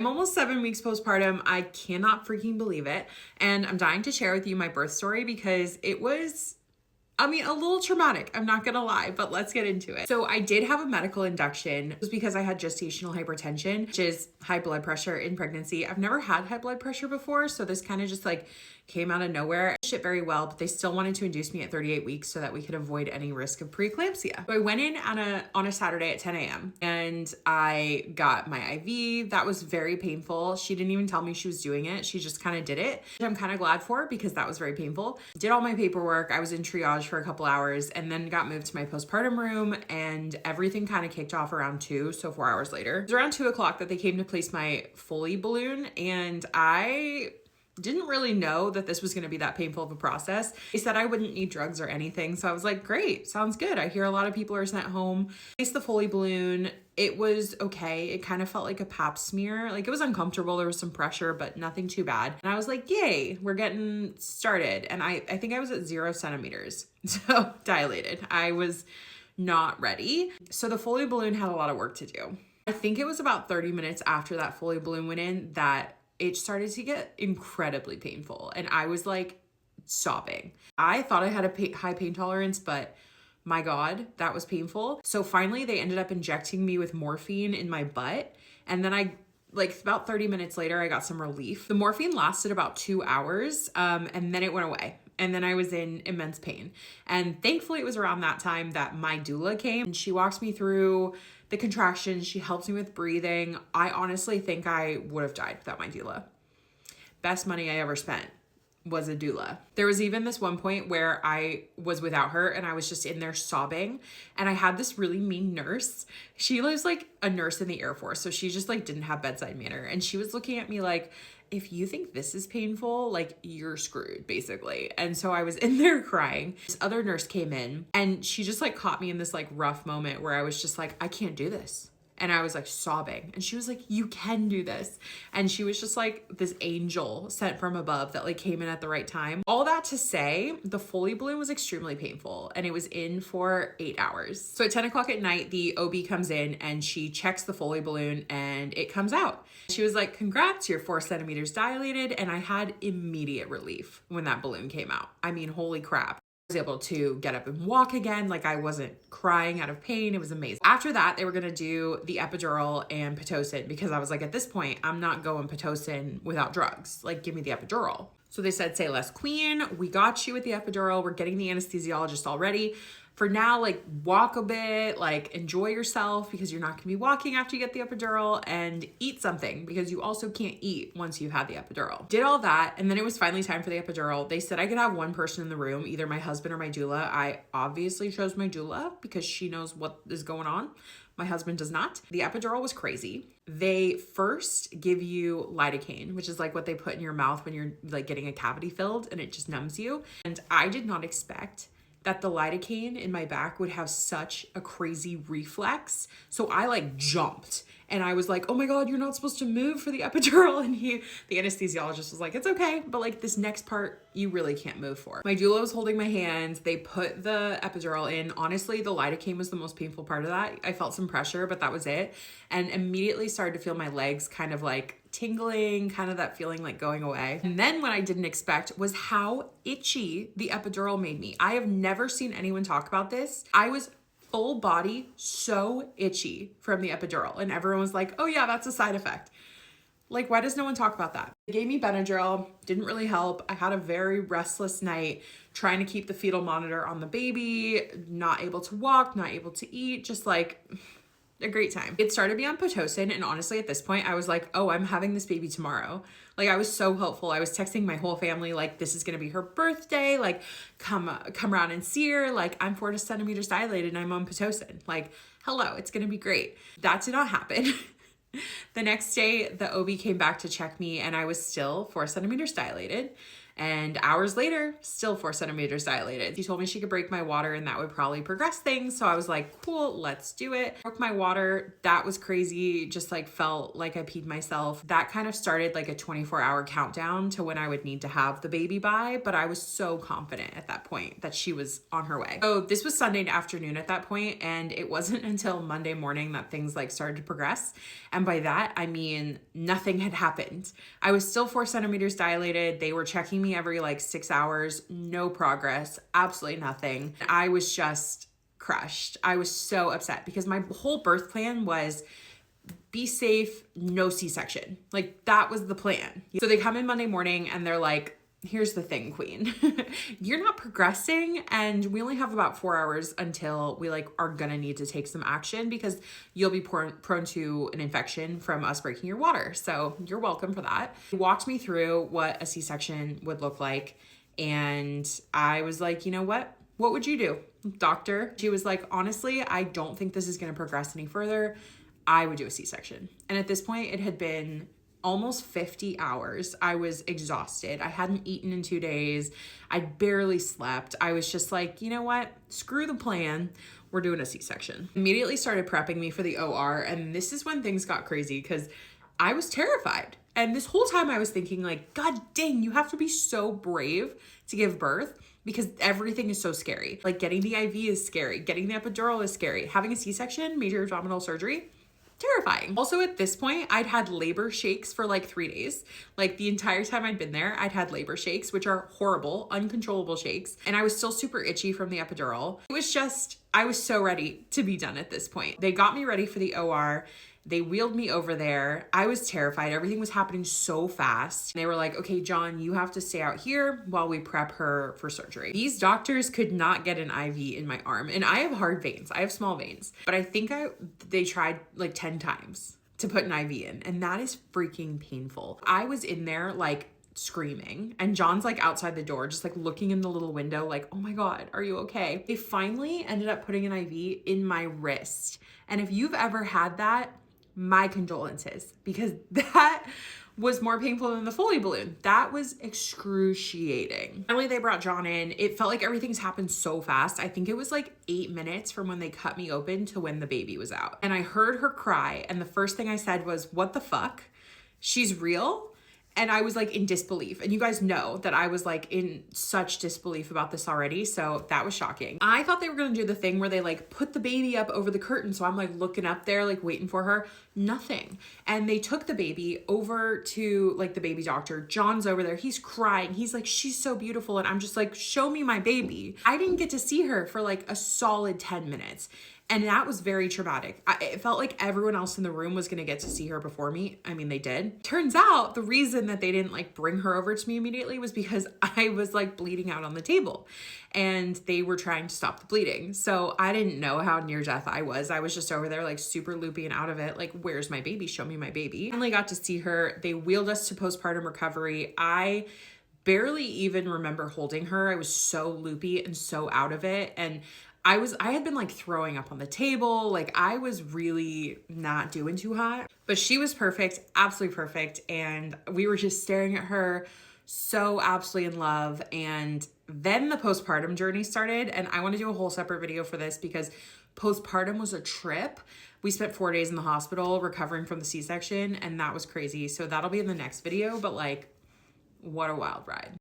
I'm almost 7 weeks postpartum. I cannot freaking believe it. And I'm dying to share with you my birth story because it was, a little traumatic. I'm not gonna lie, but let's get into it. So I did have a medical induction. It was because I had gestational hypertension, which is high blood pressure in pregnancy. I've never had high blood pressure before, so this kind of just like came out of nowhere. Shit very well, but they still wanted to induce me at 38 weeks so that we could avoid any risk of preeclampsia. So I went in on a Saturday at 10 a.m. and I got my IV. That was very painful. She didn't even tell me she was doing it. She just kind of did it, which I'm kind of glad for because that was very painful. Did all my paperwork. I was in triage for a couple hours and then got moved to my postpartum room, and everything kind of kicked off around 2, so 4 hours later. It was around 2 o'clock that they came to place my Foley balloon, and I didn't really know that this was going to be that painful of a process. They said I wouldn't need drugs or anything. So I was like, great, sounds good. I hear a lot of people are sent home. Placed the Foley balloon. It was okay. It kind of felt like a pap smear. Like, it was uncomfortable. There was some pressure, but nothing too bad. And I was like, yay, we're getting started. And I think I was at 0 centimeters. So dilated. I was not ready. So the Foley balloon had a lot of work to do. I think it was about 30 minutes after that Foley balloon went in that it started to get incredibly painful. And I was like sobbing. I thought I had a high pain tolerance, but my God, that was painful. So finally they ended up injecting me with morphine in my butt. And then about 30 minutes later, I got some relief. The morphine lasted about 2 hours, and then it went away. And then I was in immense pain. And thankfully it was around that time that my doula came and she walked me through the contractions. She helped me with breathing. I honestly think I would have died without my doula. Best money I ever spent was a doula. There was even this one point where I was without her and I was just in there sobbing, and I had this really mean nurse. She was like a nurse in the Air Force, so she just like didn't have bedside manner, and she was looking at me like, if you think this is painful, like, you're screwed, basically. And so I was in there crying. This other nurse came in and she just like caught me in this like rough moment where I was just like, I can't do this. And I was like sobbing, and she was like, you can do this. And she was just like this angel sent from above that like came in at the right time. All that to say, the Foley balloon was extremely painful, and it was in for 8 hours. So at 10 o'clock at night, the OB comes in and she checks the Foley balloon and it comes out. She was like, congrats, you're 4 centimeters dilated. And I had immediate relief when that balloon came out. I mean, holy crap. Was able to get up and walk again. Like, I wasn't crying out of pain. It was amazing. After that, they were going to do the epidural and Pitocin, because I was like, at this point, I'm not going Pitocin without drugs. Like, give me the epidural. So they said, say less, queen. We got you with the epidural. We're getting the anesthesiologist already. For now, like, walk a bit, like, enjoy yourself, because you're not gonna be walking after you get the epidural, and eat something because you also can't eat once you've had the epidural. Did all that, and then it was finally time for the epidural. They said I could have one person in the room, either my husband or my doula. I obviously chose my doula because she knows what is going on. My husband does not. The epidural was crazy. They first give you lidocaine, which is like what they put in your mouth when you're like getting a cavity filled, and it just numbs you. And I did not expect that the lidocaine in my back would have such a crazy reflex. So I like jumped, and I was like, oh my God, you're not supposed to move for the epidural. And the anesthesiologist was like, it's okay, but like this next part, you really can't move for. My doula was holding my hand. They put the epidural in. Honestly, the lidocaine was the most painful part of that. I felt some pressure, but that was it. And immediately started to feel my legs kind of like tingling, kind of that feeling like going away. And then what I didn't expect was how itchy the epidural made me. I have never seen anyone talk about this. I was full body so itchy from the epidural, and everyone was like, oh yeah, that's a side effect. Like, why does no one talk about that? They gave me Benadryl, didn't really help. I had a very restless night trying to keep the fetal monitor on the baby, not able to walk, not able to eat, just like a great time. It started me on Pitocin, and honestly at this point I was like, oh, I'm having this baby tomorrow. Like, I was so hopeful. I was texting my whole family like, this is gonna be her birthday, like come around and see her, like I'm 4 centimeters dilated and I'm on Pitocin, like hello, it's gonna be great. That did not happen. The next day the OB came back to check me and I was still 4 centimeters dilated. And hours later, still 4 centimeters dilated. She told me she could break my water and that would probably progress things. So I was like, cool, let's do it. Broke my water. That was crazy. Just like felt like I peed myself. That kind of started like a 24-hour countdown to when I would need to have the baby by. But I was so confident at that point that she was on her way. So this was Sunday afternoon at that point, and it wasn't until Monday morning that things like started to progress. And by that, I mean, nothing had happened. I was still 4 centimeters dilated. They were checking me every like 6 hours, no progress, absolutely nothing. I was just crushed. I was so upset because my whole birth plan was be safe, no C-section. Like that was the plan. So they come in Monday morning and they're like, here's the thing, queen. You're not progressing and we only have about 4 hours until we like are gonna need to take some action because you'll be prone to an infection from us breaking your water. So you're welcome for that. He walked me through what a C-section would look like. And I was like, you know what? What would you do, doctor? She was like, honestly, I don't think this is gonna progress any further. I would do a C-section. And at this point it had been almost 50 hours. I was exhausted. I hadn't eaten in 2 days. I barely slept. I was just like, you know what? Screw the plan. We're doing a C-section. Immediately started prepping me for the OR. And this is when things got crazy because I was terrified. And this whole time I was thinking like, God dang, you have to be so brave to give birth because everything is so scary. Like getting the IV is scary. Getting the epidural is scary. Having a C-section, major abdominal surgery, terrifying. Also at this point, I'd had labor shakes for like 3 days. Like the entire time I'd been there, I'd had labor shakes, which are horrible, uncontrollable shakes. And I was still super itchy from the epidural. It was just, I was so ready to be done at this point. They got me ready for the OR. They wheeled me over there. I was terrified. Everything was happening so fast. They were like, okay, John, you have to stay out here while we prep her for surgery. These doctors could not get an IV in my arm. And I have hard veins. I have small veins. But I think they tried like 10 times to put an IV in. And that is freaking painful. I was in there like screaming and John's like outside the door just like looking in the little window like, oh my God, are you okay? They finally ended up putting an IV in my wrist. And if you've ever had that, my condolences, because that was more painful than the Foley balloon. That was excruciating. Finally, they brought John in. It felt like everything's happened so fast. I think it was like 8 minutes from when they cut me open to when the baby was out. And I heard her cry. And the first thing I said was, what the fuck? She's real? And I was like in disbelief. And you guys know that I was like in such disbelief about this already. So that was shocking. I thought they were going to do the thing where they like put the baby up over the curtain. So I'm like looking up there, like waiting for her. Nothing. And they took the baby over to like the baby doctor. John's over there. He's crying. He's like, she's so beautiful. And I'm just like, show me my baby. I didn't get to see her for like a solid 10 minutes. And that was very traumatic. It felt like everyone else in the room was gonna get to see her before me. I mean, they did. Turns out the reason that they didn't like bring her over to me immediately was because I was like bleeding out on the table and they were trying to stop the bleeding. So I didn't know how near death I was. I was just over there like super loopy and out of it. Like, where's my baby? Show me my baby. Finally got to see her. They wheeled us to postpartum recovery. I barely even remember holding her. I was so loopy and so out of it. And I had been like throwing up on the table. Like I was really not doing too hot, but she was perfect, absolutely perfect. And we were just staring at her, so absolutely in love. And then the postpartum journey started. And I want to do a whole separate video for this because postpartum was a trip. We spent 4 days in the hospital recovering from the C-section and that was crazy. So that'll be in the next video, but like what a wild ride.